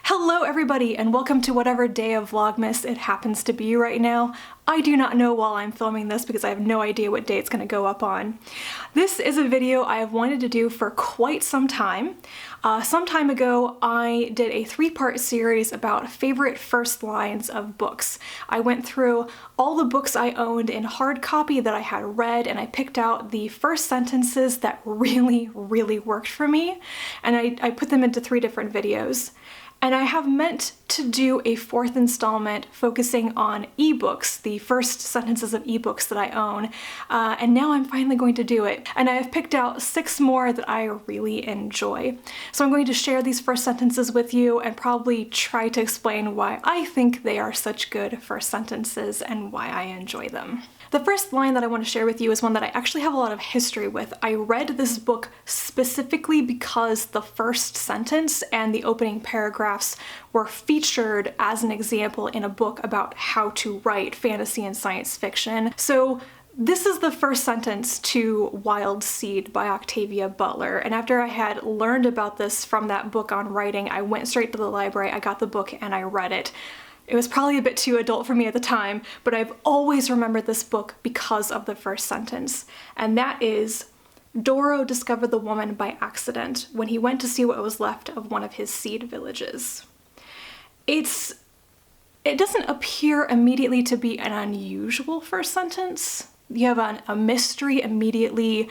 Hello everybody and welcome to whatever day of Vlogmas it happens to be right now. I do not know while I'm filming this because I have no idea what day it's going to go up on. This is a video I have wanted to do for quite some time. Some time ago I did a 3-part series about favorite first lines of books. I went through all the books I owned in hard copy that I had read and I picked out the first sentences that really worked for me, and I put them into 3 different videos. And I have meant to do a 4th installment focusing on ebooks, the first sentences of ebooks that I own, and now I'm finally going to do it. And I have picked out 6 more that I really enjoy. So I'm going to share these first sentences with you and probably try to explain why I think they are such good first sentences and why I enjoy them. The first line that I want to share with you is one that I actually have a lot of history with. I read this book specifically because the first sentence and the opening paragraphs were featured as an example in a book about how to write fantasy and science fiction. So this is the first sentence to Wild Seed by Octavia Butler, and after I had learned about this from that book on writing, I went straight to the library, I got the book, and I read it. It was probably a bit too adult for me at the time, but I've always remembered this book because of the first sentence, and that is, Doro discovered the woman by accident when he went to see what was left of one of his seed villages. It doesn't appear immediately to be an unusual first sentence. You have a mystery immediately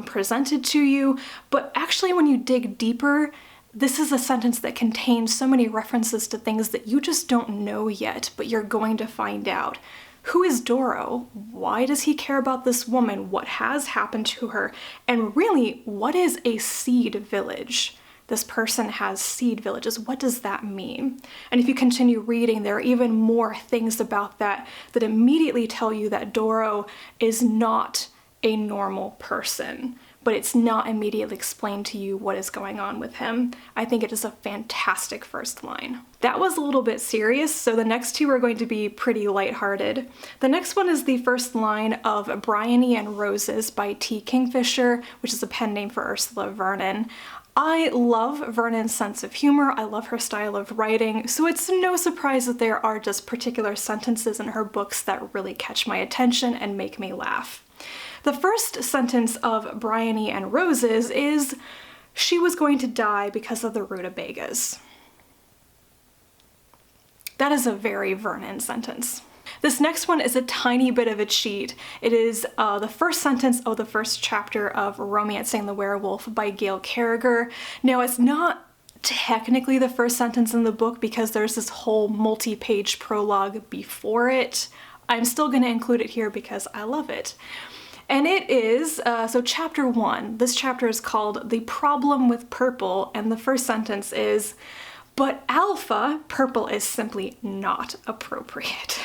presented to you, but actually when you dig deeper, this is a sentence that contains so many references to things that you just don't know yet, but you're going to find out. Who is Doro? Why does he care about this woman? What has happened to her? And really, what is a seed village? This person has seed villages. What does that mean? And if you continue reading, there are even more things about that that immediately tell you that Doro is not a normal person. But it's not immediately explained to you what is going on with him. I think it is a fantastic first line. That was a little bit serious, so the next 2 are going to be pretty lighthearted. The next one is the first line of Briony and Roses by Kingfisher, which is a pen name for Ursula Vernon. I love Vernon's sense of humor, I love her style of writing, so it's no surprise that there are just particular sentences in her books that really catch my attention and make me laugh. The first sentence of Briony and Roses is, she was going to die because of the rutabagas. That is a very Vernon sentence. This next one is a tiny bit of a cheat. It is the first sentence of the first chapter of Romancing the Werewolf by Gail Carriger. Now, it's not technically the first sentence in the book because there's this whole multi-page prologue before it. I'm still going to include it here because I love it. And it is, so chapter 1, this chapter is called The Problem with Purple, and the first sentence is, but alpha, purple is simply not appropriate.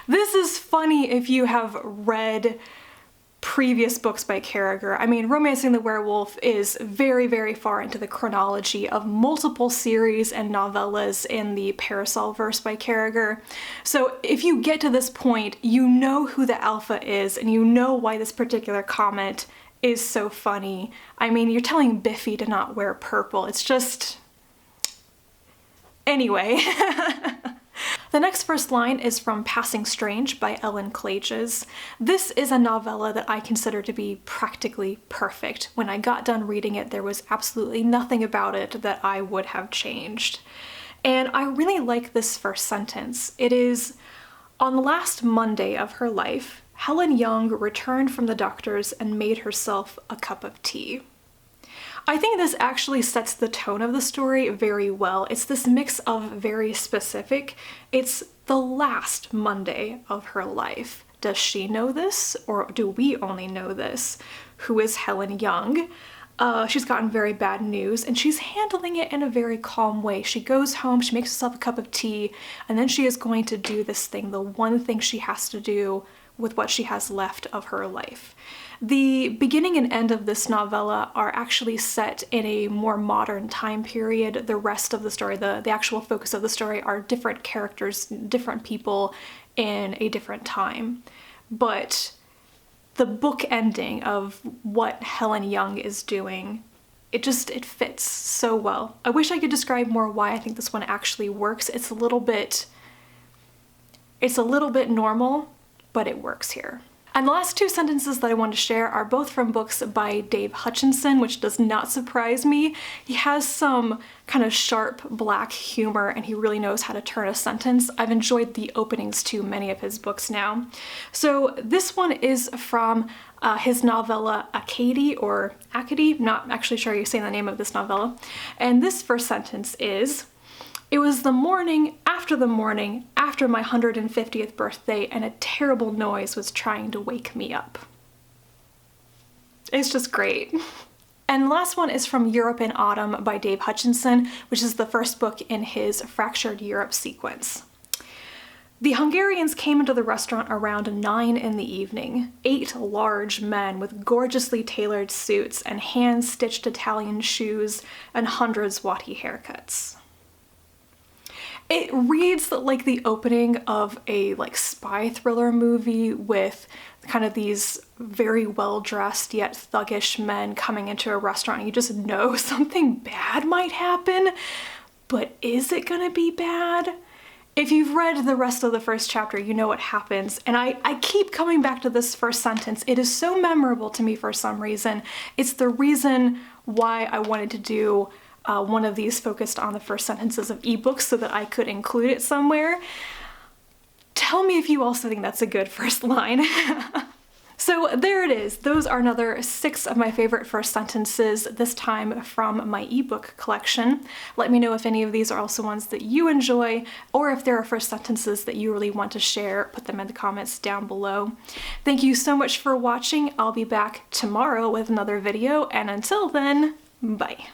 This is funny if you have read previous books by Carriger. I mean, Romancing the Werewolf is very far into the chronology of multiple series and novellas in the Parasol verse by Carriger. So if you get to this point, you know who the alpha is and you know why this particular comment is so funny. I mean, you're telling Biffy to not wear purple. It's just... Anyway. The next first line is from Passing Strange by Klages. This is a novella that I consider to be practically perfect. When I got done reading it, there was absolutely nothing about it that I would have changed. And I really like this first sentence. It is, on the last Monday of her life, Helen Young returned from the doctor's and made herself a cup of tea. I think this actually sets the tone of the story very well. It's this mix of very specific. It's the last Monday of her life. Does she know this, or do we only know this? Who is Helen Young? She's gotten very bad news, and she's handling it in a very calm way. She goes home, she makes herself a cup of tea, and then she is going to do this thing, the one thing she has to do with what she has left of her life. The beginning and end of this novella are actually set in a more modern time period. The rest of the story, the actual focus of the story, are different characters, different people in a different time. But the book ending of what Helen Young is doing it fits so well. I wish I could describe more why I think this one actually works. It's a little bit normal, but it works here. And the last two sentences that I want to share are both from books by Dave Hutchinson, which does not surprise me. He has some kind of sharp black humor and he really knows how to turn a sentence. I've enjoyed the openings to many of his books now. So this one is from his novella Acadie, or Acadie, not actually sure you're saying the name of this novella. And this first sentence is, "It was the morning after my 150th birthday and a terrible noise was trying to wake me up." It's just great. And the last one is from Europe in Autumn by Dave Hutchinson, which is the first book in his Fractured Europe sequence. "The Hungarians came into the restaurant around 9 in the evening. 8 large men with gorgeously tailored suits and hand-stitched Italian shoes and hundreds swatty haircuts." It reads like the opening of a spy thriller movie with kind of these very well-dressed yet thuggish men coming into a restaurant. You just know something bad might happen, but is it gonna be bad? If you've read the rest of the first chapter, you know what happens, and I keep coming back to this first sentence. It is so memorable to me for some reason. It's the reason why I wanted to do one of these focused on the first sentences of ebooks so that I could include it somewhere. Tell me if you also think that's a good first line. So there it is. Those are another 6 of my favorite first sentences, this time from my ebook collection. Let me know if any of these are also ones that you enjoy, or if there are first sentences that you really want to share, put them in the comments down below. Thank you so much for watching. I'll be back tomorrow with another video, and until then, bye.